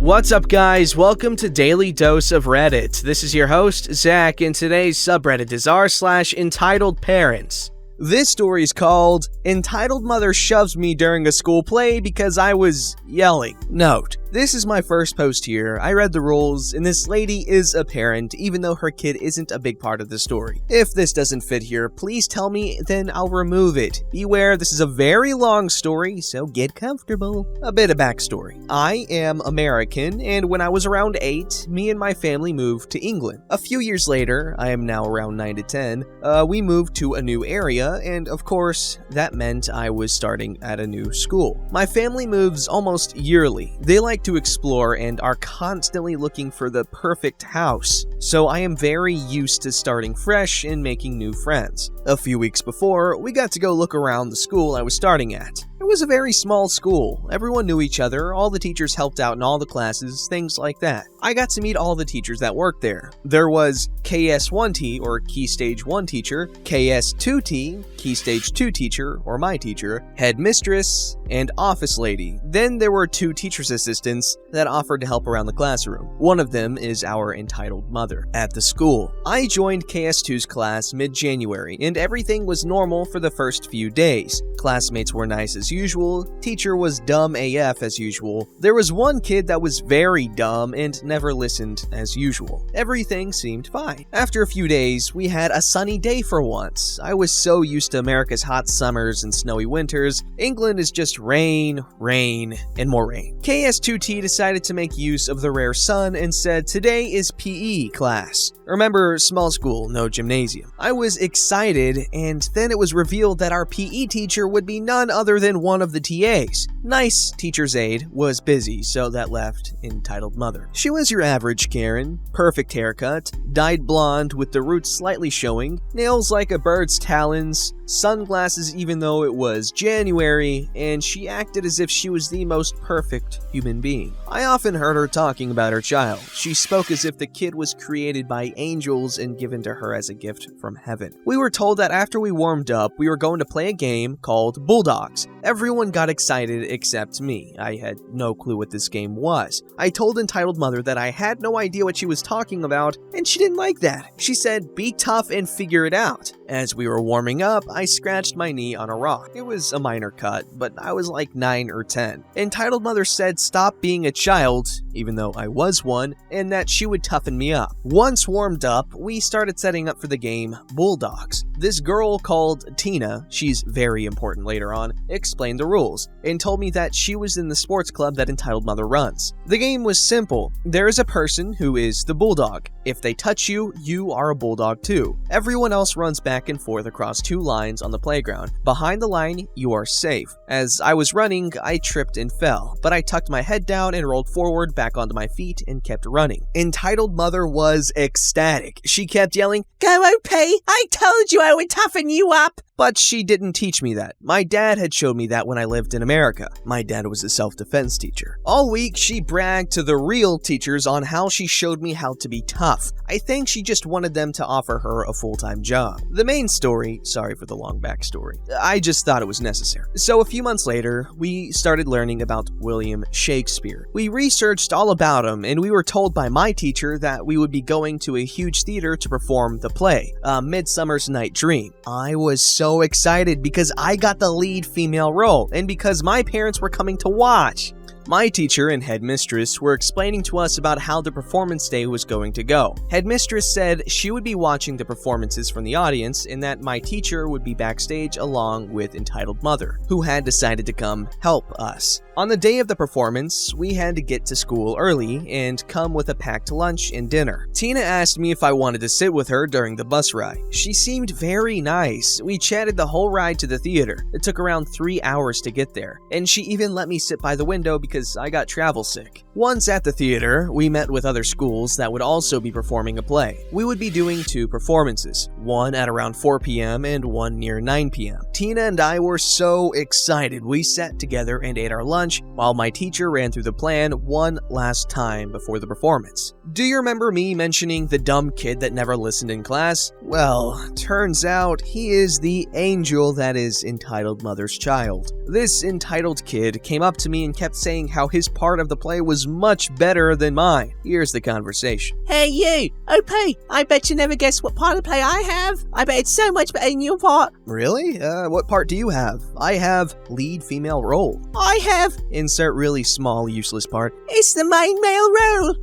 What's up, guys? Welcome to Daily Dose of Reddit. This is your host, Zach, and today's subreddit is r/EntitledParents. This story is called Entitled Mother Shoves Me During a School Play Because I Was Yelling. Note: this is my first post here. I read the rules, and this lady is a parent, even though her kid isn't a big part of the story. If this doesn't fit here, please tell me, then I'll remove it. Beware, this is a very long story, so get comfortable. A bit of backstory. I am American, and when I was around 8, me and my family moved to England. A few years later, I am now around 9 to 10, we moved to a new area, and of course, that meant I was starting at a new school. My family moves almost yearly. They like to explore and are constantly looking for the perfect house, so I am very used to starting fresh and making new friends. A few weeks before, we got to go look around the school I was starting at. It was a very small school. Everyone knew each other, all the teachers helped out in all the classes, things like that. I got to meet all the teachers that worked there. There was KS1T, or Key Stage 1 teacher, KS2T, Key Stage 2 teacher, or my teacher, headmistress, and office lady. Then there were 2 teacher's assistants that offered to help around the classroom. One of them is our entitled mother at the school. I joined KS2's class mid-January, and everything was normal for the first few days. Classmates were nice as usual, teacher was dumb AF as usual. There was one kid that was very dumb and never listened as usual. Everything seemed fine. After a few days, we had a sunny day for once. I was so used to America's hot summers and snowy winters. England is just rain, rain, and more rain. KS2T decided to make use of the rare sun and said, "Today is PE class." Remember, small school, no gymnasium. I was excited, and then it was revealed that our PE teacher would be none other than one of the TAs. Nice teacher's aide was busy, so that left entitled mother. She was your average Karen, perfect haircut, dyed blonde with the roots slightly showing, nails like a bird's talons, sunglasses even though it was January, and she acted as if she was the most perfect human being. I often heard her talking about her child. She spoke as if the kid was created by angels and given to her as a gift from heaven. We were told that after we warmed up, we were going to play a game called Bulldogs. Everyone got excited except me. I had no clue what this game was. I told entitled mother that I had no idea what she was talking about, and she didn't like that. She said, "Be tough and figure it out." As we were warming up, I scratched my knee on a rock. It was a minor cut, but I was like 9 or 10. Entitled mother said stop being a child, even though I was one, and that she would toughen me up. Once warmed up, we started setting up for the game Bulldogs. This girl called Tina, she's very important later on, explained the rules, and told me that she was in the sports club that entitled mother runs. The game was simple. There is a person who is the bulldog. If they touch you, you are a bulldog too. Everyone else runs back and forth across 2 lines on the playground. Behind the line, you are safe. As I was running, I tripped and fell, but I tucked my head down and rolled forward back onto my feet and kept running. Entitled mother was ecstatic. She kept yelling, "Go OP! I told you I would toughen you up!" But she didn't teach me that. My dad had showed me that when I lived in America. My dad was a self-defense teacher. All week, she bragged to the real teachers on how she showed me how to be tough. I think she just wanted them to offer her a full-time job. The main story, sorry for the long backstory, I just thought it was necessary. So a few months later, we started learning about William Shakespeare. We researched all about him, and we were told by my teacher that we would be going to a huge theater to perform the play, A Midsummer's Night Dream. I was so excited because I got the lead female role, and because my parents were coming to watch. My teacher and headmistress were explaining to us about how the performance day was going to go. Headmistress said she would be watching the performances from the audience and that my teacher would be backstage along with entitled mother, who had decided to come help us. On the day of the performance, we had to get to school early and come with a packed lunch and dinner. Tina asked me if I wanted to sit with her during the bus ride. She seemed very nice. We chatted the whole ride to the theater. It took around 3 hours to get there, and she even let me sit by the window because I got travel sick. Once at the theater, we met with other schools that would also be performing a play. We would be doing 2 performances, one at around 4 p.m. and one near 9 p.m. Tina and I were so excited. We sat together and ate our lunch while my teacher ran through the plan one last time before the performance. Do you remember me mentioning the dumb kid that never listened in class? Well, turns out he is the angel that is entitled mother's child. This entitled kid came up to me and kept saying saying how his part of the play was much better than mine. Here's the conversation. Hey you, OP, I bet you never guess what part of the play I have. I bet it's so much better than your part. Really? What part do you have? I have lead female role. I have... Insert really small, useless part. It's the main male role.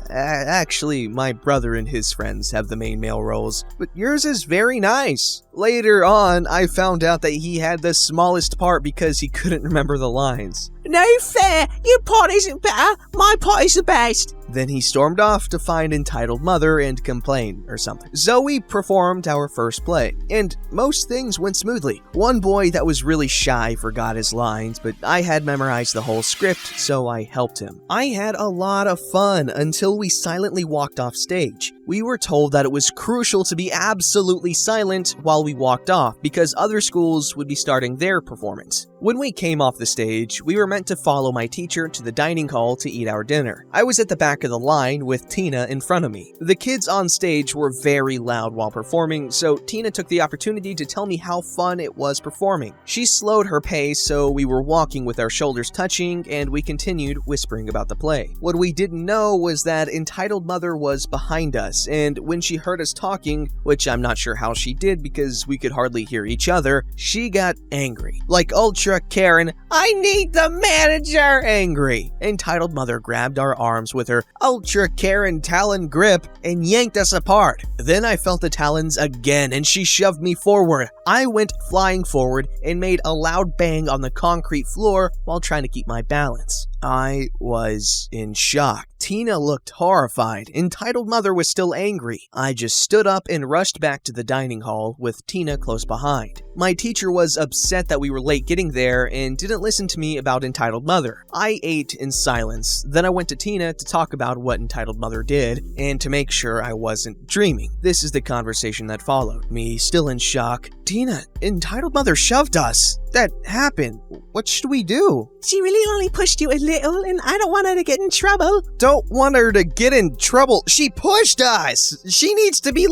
Actually, my brother and his friends have the main male roles, but yours is very nice. Later on, I found out that he had the smallest part because he couldn't remember the lines. No fair, your part isn't better, my part is the best. Then he stormed off to find Entitled Mother and complain or something. Zoe performed our first play, and most things went smoothly. One boy that was really shy forgot his lines, but I had memorized the whole script, so I helped him. I had a lot of fun until we silently walked off stage. We were told that it was crucial to be absolutely silent while we walked off because other schools would be starting their performance. When we came off the stage, we were meant to follow my teacher to the dining hall to eat our dinner. I was at the back of the line with Tina in front of me. The kids on stage were very loud while performing, so Tina took the opportunity to tell me how fun it was performing. She slowed her pace, so we were walking with our shoulders touching, and we continued whispering about the play. What we didn't know was that Entitled Mother was behind us, and when she heard us talking, which I'm not sure how she did because we could hardly hear each other, she got angry. Like Ultra Karen, I need the manager angry. Entitled Mother grabbed our arms with her Ultra Karen talon grip and yanked us apart. Then I felt the talons again and she shoved me forward. I went flying forward and made a loud bang on the concrete floor while trying to keep my balance. I was in shock. Tina looked horrified. Entitled Mother was still angry. I just stood up and rushed back to the dining hall with Tina close behind. My teacher was upset that we were late getting there and didn't listen to me about Entitled Mother. I ate in silence. Then I went to Tina to talk about what Entitled Mother did and to make sure I wasn't dreaming. This is the conversation that followed. Me still in shock. Tina, Entitled Mother shoved us. That happened. What should we do? She really only pushed you a little, and I don't want her to get in trouble. Don't want her to get in trouble. She pushed us. She needs to be,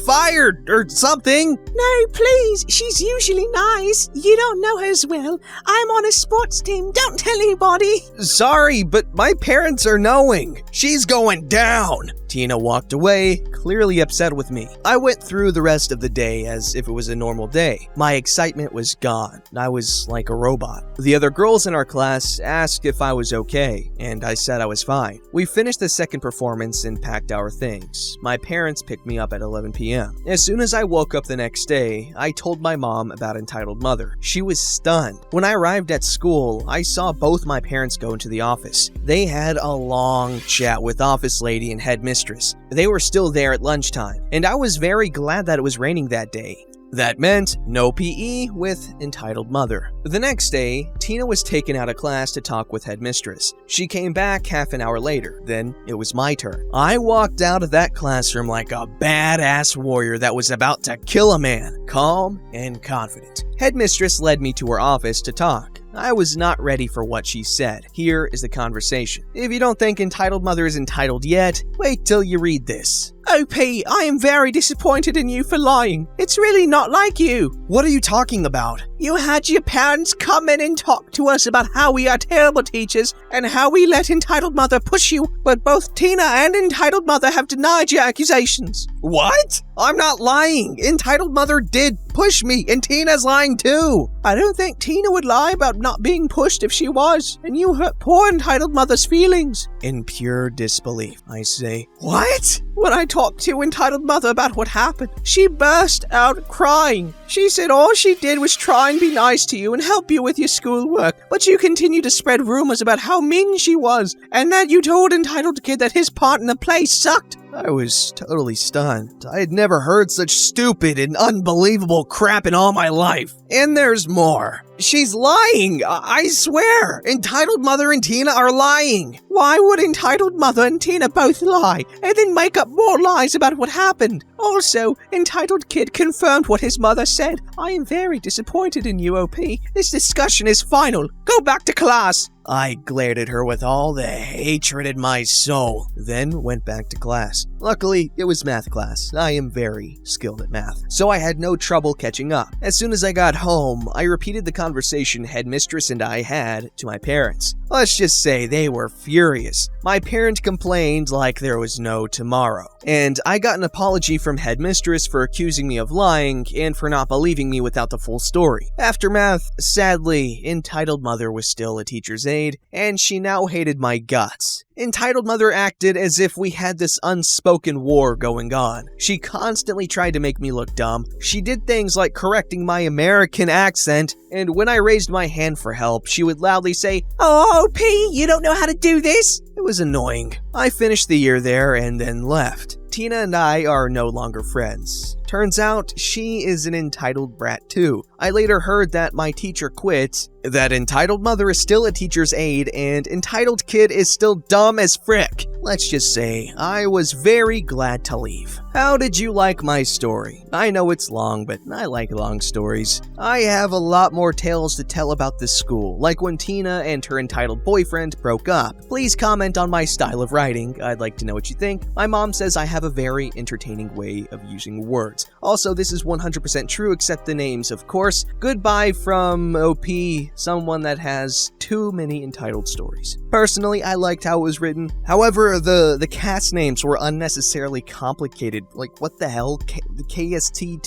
fired or something. No, please. She's usually nice. You don't know her as well. I'm on a sports team. Don't tell anybody. Sorry, but my parents are knowing. She's going down. Tina walked away, clearly upset with me. I went through the rest of the day as if it was a normal day. My excitement was gone. I was like a robot. The other girls in our class asked if I was okay, and I said I was fine. We finished the second performance and packed our things. My parents picked me up at 11 p.m. As soon as I woke up the next day, I told my mom about Entitled Mother. She was stunned. When I arrived at school, I saw both my parents go into the office. They had a long chat with office lady and headmistress. They were still there at lunchtime, and I was very glad that it was raining that day. That meant no PE with Entitled Mother. The next day, Tina was taken out of class to talk with headmistress. She came back half an hour later. Then it was my turn. I walked out of that classroom like a badass warrior that was about to kill a man, calm and confident. Headmistress led me to her office to talk. I was not ready for what she said. Here is the conversation. If you don't think Entitled Mother is entitled yet, wait till you read this. OP, I am very disappointed in you for lying. It's really not like you. What are you talking about? You had your parents come in and talk to us about how we are terrible teachers and how we let Entitled Mother push you, but both Tina and Entitled Mother have denied your accusations. What? I'm not lying. Entitled Mother did push me, and Tina's lying too. I don't think Tina would lie about not being pushed if she was, and you hurt poor Entitled Mother's feelings. In pure disbelief, I say, what? When I talked to Entitled Mother about what happened, she burst out crying. She said all she did was try and be nice to you and help you with your schoolwork, but you continued to spread rumors about how mean she was, and that you told Entitled Kid that his part in the play sucked. I was totally stunned. I had never heard such stupid and unbelievable crap in all my life. And there's more. She's lying, I swear. Entitled Mother and Tina are lying. Why would Entitled Mother and Tina both lie, and then make up more lies about what happened? Also, Entitled Kid confirmed what his mother said. I am very disappointed in you, OP. This discussion is final. Go back to class. I glared at her with all the hatred in my soul, then went back to class. Luckily, it was math class. I am very skilled at math, so I had no trouble catching up. As soon as I got home, I repeated the conversation headmistress and I had to my parents. Let's just say they were furious. My parent complained like there was no tomorrow, and I got an apology from headmistress for accusing me of lying and for not believing me without the full story. After math, sadly, entitled mother was still a teacher's aide, and she now hated my guts. Entitled mother acted as if we had this unspoken war going on. She constantly tried to make me look dumb. She did things like correcting my American accent, and when I raised my hand for help, she would loudly say, "Oh, P, you don't know how to do this?" It was annoying. I finished the year there and then left. Tina and I are no longer friends. Turns out, she is an entitled brat too. I later heard that my teacher quit, that entitled mother is still a teacher's aide, and entitled kid is still dumb as frick. Let's just say, I was very glad to leave. How did you like my story? I know it's long, but I like long stories. I have a lot more tales to tell about this school, like when Tina and her entitled boyfriend broke up. Please comment on my style of writing. I'd like to know what you think. My mom says I have a very entertaining way of using words. Also, this is 100% true except the names, of course. Goodbye from OP, someone that has too many entitled stories. Personally, I liked how it was written. However, the cast names were unnecessarily complicated. Like, what the hell? The KST,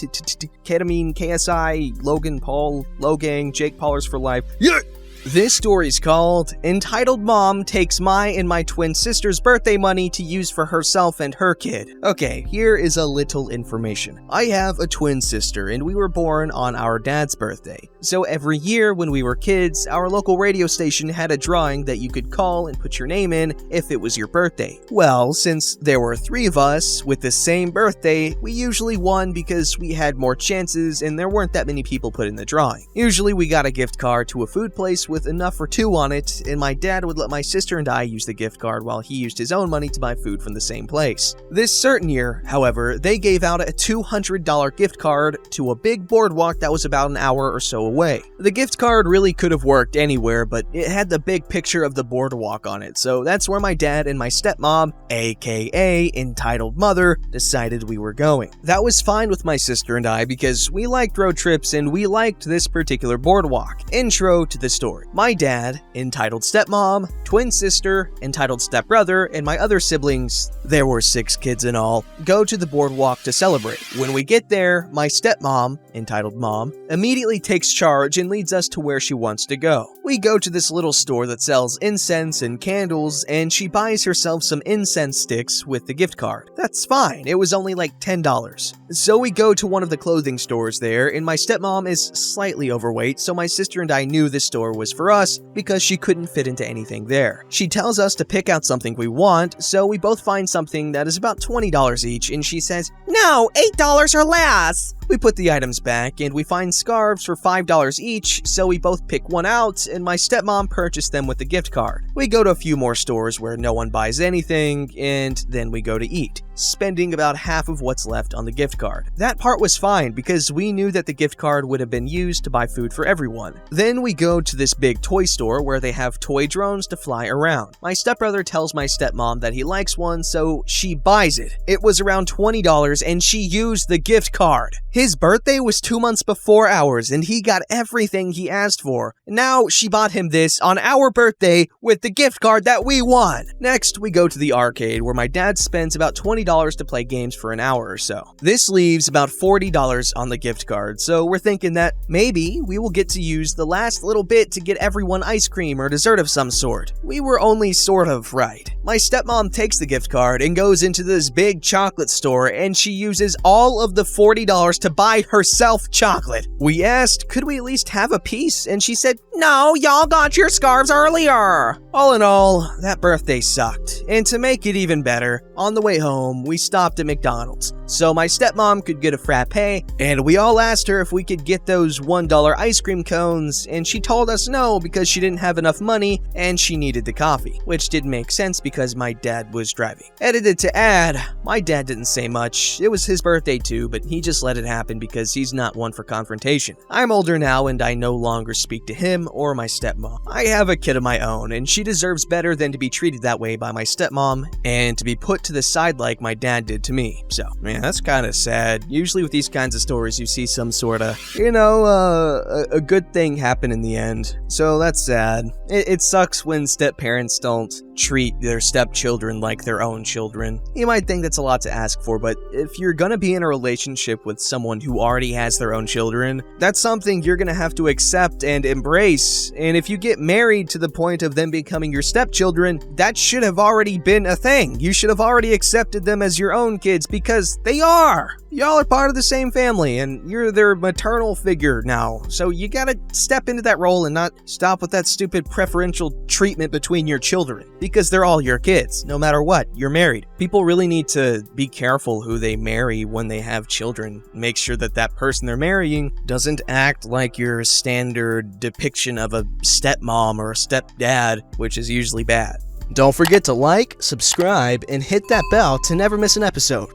Ketamine, KSI, Logan Paul, Logang, Jake Paulers for life. Yeah! This story is called Entitled Mom Takes My and My Twin Sister's Birthday Money to Use for Herself and Her Kid. Okay, here is a little information. I have a twin sister and we were born on our dad's birthday. So every year when we were kids, our local radio station had a drawing that you could call and put your name in if it was your birthday. Well, since there were 3 of us with the same birthday, we usually won because we had more chances and there weren't that many people put in the drawing. Usually we got a gift card to a food place with enough for 2 on it, and my dad would let my sister and I use the gift card while he used his own money to buy food from the same place. This certain year, however, they gave out a $200 gift card to a big boardwalk that was about an hour or so away. The gift card really could have worked anywhere, but it had the big picture of the boardwalk on it, so that's where my dad and my stepmom, aka entitled mother, decided we were going. That was fine with my sister and I because we liked road trips and we liked this particular boardwalk. Intro to the story. My dad, entitled stepmom, twin sister, entitled stepbrother, and my other siblings, there were 6 kids in all, go to the boardwalk to celebrate. When we get there, my stepmom, entitled mom, immediately takes charge and leads us to where she wants to go. We go to this little store that sells incense and candles, and she buys herself some incense sticks with the gift card. That's fine, it was only like $10. So we go to one of the clothing stores there, and my stepmom is slightly overweight, so my sister and I knew this store was for us because she couldn't fit into anything there. She tells us to pick out something we want, so we both find something that is about $20 each, and she says, "No, $8 or less." We put the items back, and we find scarves for $5 each, so we both pick one out, and my stepmom purchased them with the gift card. We go to a few more stores where no one buys anything, and then we go to eat, spending about half of what's left on the gift card. That part was fine, because we knew that the gift card would have been used to buy food for everyone. Then we go to this big toy store where they have toy drones to fly around. My stepbrother tells my stepmom that he likes one, so she buys it. It was around $20, and she used the gift card. His birthday was 2 months before ours, and he got everything he asked for. Now she bought him this on our birthday with the gift card that we won. Next, we go to the arcade where my dad spends about $20 to play games for an hour or so. This leaves about $40 on the gift card, so we're thinking that maybe we will get to use the last little bit to get everyone ice cream or dessert of some sort. We were only sort of right. My stepmom takes the gift card and goes into this big chocolate store, and she uses all of the $40 to buy herself chocolate. We asked, could we at least have a piece? And she said, "No, y'all got your scarves earlier." All in all, that birthday sucked. And to make it even better, on the way home, we stopped at McDonald's. so my stepmom could get a frappe, and we all asked her if we could get those $1 ice cream cones, and she told us no because she didn't have enough money and she needed the coffee, which didn't make sense because my dad was driving. Edited to add, my dad didn't say much. It was his birthday too, but he just let it happen because he's not one for confrontation. I'm older now and I no longer speak to him or my stepmom. I have a kid of my own, and she deserves better than to be treated that way by my stepmom and to be put to the side like my dad did to me. So, man, that's kind of sad. Usually with these kinds of stories, you see some sort of, a good thing happen in the end. So that's sad. It sucks when step-parents don't treat their stepchildren like their own children. You might think that's a lot to ask for, but if you're gonna be in a relationship with someone who already has their own children, that's something you're gonna have to accept and embrace. And if you get married to the point of them becoming your stepchildren, that should have already been a thing. You should have already accepted them as your own kids because they are. Y'all are part of the same family and you're their maternal figure now. So you gotta step into that role and not stop with that stupid preferential treatment between your children. Because they're all your kids, no matter what, you're married. People really need to be careful who they marry when they have children. Make sure that that person they're marrying doesn't act like your standard depiction of a stepmom or a stepdad, which is usually bad. Don't forget to like, subscribe, and hit that bell to never miss an episode.